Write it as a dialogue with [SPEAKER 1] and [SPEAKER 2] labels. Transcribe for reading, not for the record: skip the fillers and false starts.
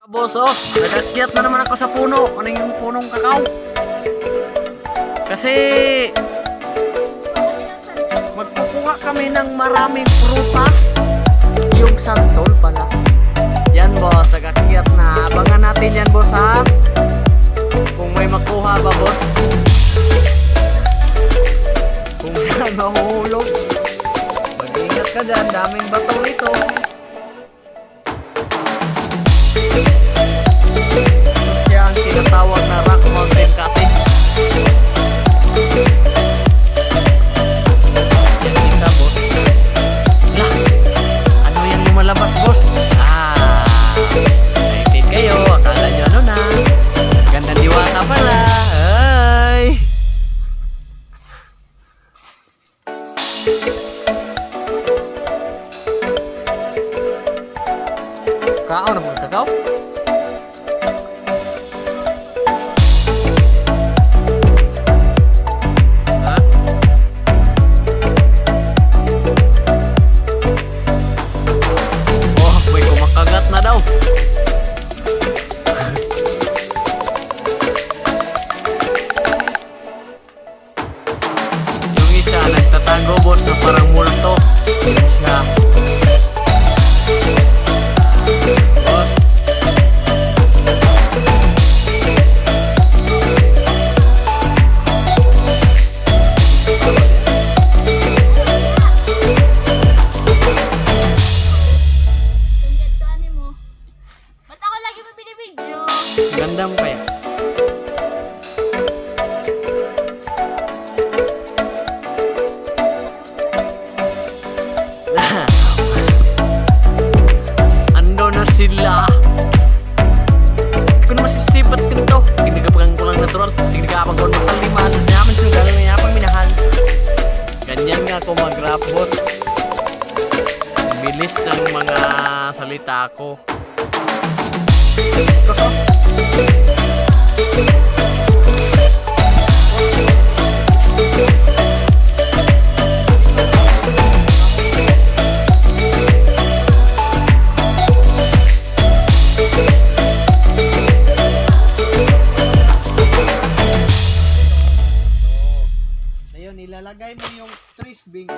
[SPEAKER 1] Boss, oh, nag-akyat na naman ako sa puno. Ano yung punong kakao? Kasi magkukuha kami ng maraming prutas. Yung santol pala. Yan boss, nag-akyat na. Abangan natin yan boss ha. Kung may makuha ba boss. Kung saan mahuhulog. Mag-ingat ka dyan, daming bato rito. Siya ang tinatawag na rock mountain cutting. Yan kita boss. Lah, ano yan lumalabas boss? Excited kayo. Akala nyo ano na. Gandang diwata pala. Ay. Kakao na mga kakao? Na daw. Yung isa nagtatago boss na parang multo. Yun siya. Boss. Ganda mo kaya? Ando na sila. Hindi ko na masisipat ganito. Tinigapang ko lang natural. Tinigapang ko ng kaliman. Naman siya galang niya pang minahal. Ganyan nga ako mag-rap bot. Bilis ng mga salita ko. Koso. Ayun, ilalagay mo yung tris bing.